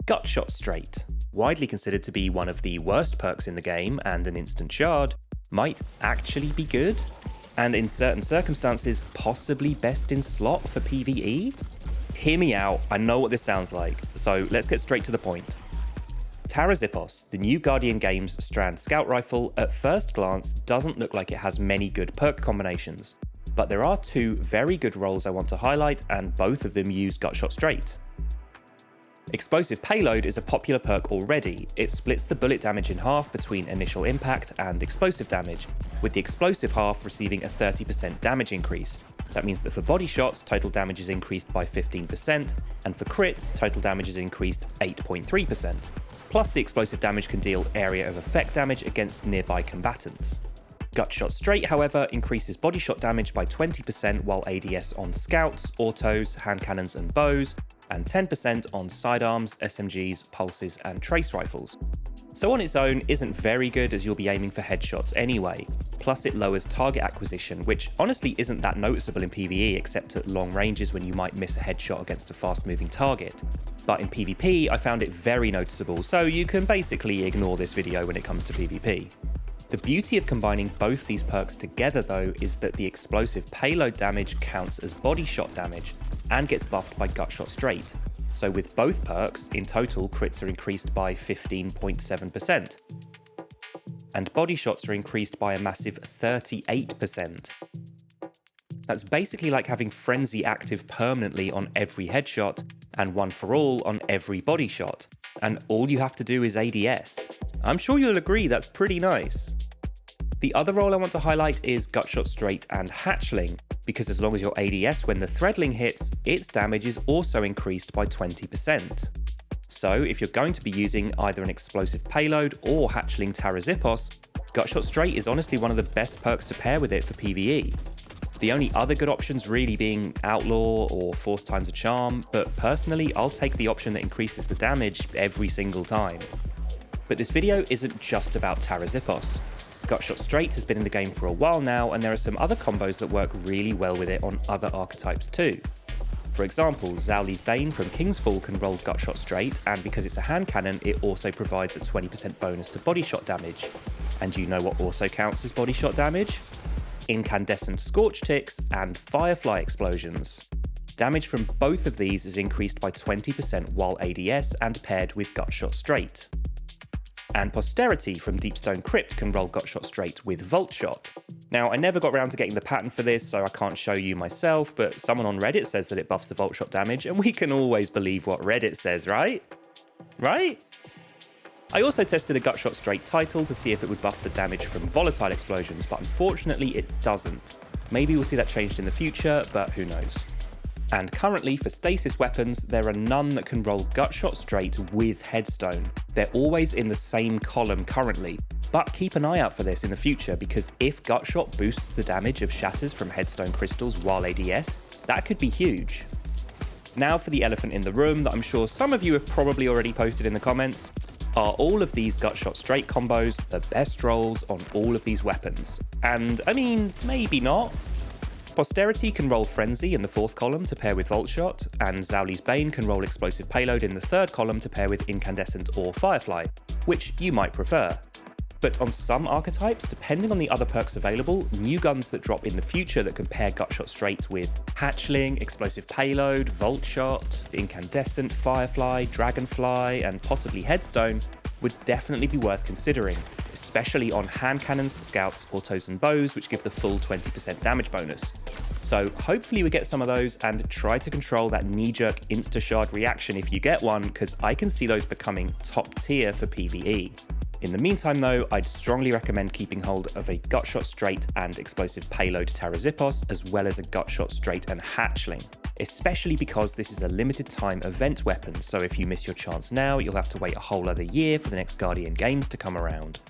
Gutshot Straight, widely considered to be one of the worst perks in the game and an instant shard, might actually be good, and in certain circumstances possibly best in slot for PvE? Hear me out, I know what this sounds like, so let's get straight to the point. Tarazipos, the new Guardian Games Strand Scout Rifle, at first glance doesn't look like it has many good perk combinations, but there are two very good rolls I want to highlight, and both of them use Gutshot Straight. Explosive Payload is a popular perk already. It splits the bullet damage in half between initial impact and explosive damage, with the explosive half receiving a 30% damage increase. That means that for body shots, total damage is increased by 15%, and for crits, total damage is increased 8.3%. Plus, the explosive damage can deal area of effect damage against nearby combatants. Gutshot Straight, however, increases body shot damage by 20% while ADS on scouts, autos, hand cannons and bows, and 10% on sidearms, SMGs, pulses and trace rifles. So on its own isn't very good as you'll be aiming for headshots anyway, plus it lowers target acquisition, which honestly isn't that noticeable in PvE except at long ranges when you might miss a headshot against a fast moving target. But in PvP I found it very noticeable, so you can basically ignore this video when it comes to PvP. The beauty of combining both these perks together though is that the explosive payload damage counts as body shot damage and gets buffed by Gutshot Straight. So with both perks, in total crits are increased by 15.7%. And body shots are increased by a massive 38%. That's basically like having Frenzy active permanently on every headshot and One for All on every body shot. And all you have to do is ADS. I'm sure you'll agree that's pretty nice. The other role I want to highlight is Gutshot Straight and HATCHLING, because as long as you're ADS when the threadling hits, its damage is also increased by 20%. So if you're going to be using either an explosive payload or HATCHLING Tarazipos, Gutshot Straight is honestly one of the best perks to pair with it for PvE. The only other good options really being Outlaw or Fourth Time's a Charm, but personally I'll take the option that increases the damage every single time. But this video isn't just about Tarazipos. Gutshot Straight has been in the game for a while now, and there are some other combos that work really well with it on other archetypes too. For example, Zhao Bane from King's Fall can roll Gutshot Straight, and because it's a hand cannon, it also provides a 20% bonus to body shot damage. And do you know what also counts as body shot damage? Incandescent Scorch ticks and Firefly explosions. Damage from both of these is increased by 20% while ADS and paired with Gutshot Straight. And Posterity from Deepstone Crypt can roll Gutshot Straight with Volt Shot. Now, I never got around to getting the pattern for this, so I can't show you myself, but someone on Reddit says that it buffs the Volt Shot damage, and we can always believe what Reddit says, right? Right? I also tested a Gutshot Straight title to see if it would buff the damage from volatile explosions, but unfortunately it doesn't. Maybe we'll see that changed in the future, but who knows. And currently for stasis weapons, there are none that can roll Gutshot Straight with Headstone. They're always in the same column currently, but keep an eye out for this in the future because if Gutshot boosts the damage of shatters from Headstone crystals while ADS, that could be huge. Now for the elephant in the room that I'm sure some of you have probably already posted in the comments. Are all of these Gutshot Straight combos the best rolls on all of these weapons? And I mean, maybe not. Posterity can roll Frenzy in the fourth column to pair with Volt Shot, and Zhao Bane can roll Explosive Payload in the third column to pair with Incandescent or Firefly, which you might prefer. But on some archetypes, depending on the other perks available, new guns that drop in the future that can pair Gutshot Straight with HATCHLING, Explosive Payload, Volt Shot, Incandescent, Firefly, Dragonfly, and possibly Headstone would definitely be worth considering, especially on hand cannons, scouts, autos and bows, which give the full 20% damage bonus. So hopefully we get some of those and try to control that knee-jerk insta-shard reaction if you get one, because I can see those becoming top tier for PvE. In the meantime though, I'd strongly recommend keeping hold of a Gutshot Straight and Explosive Payload Tarazipos, as well as a Gutshot Straight and HATCHLING, especially because this is a limited time event weapon, so if you miss your chance now, you'll have to wait a whole other year for the next Guardian Games to come around.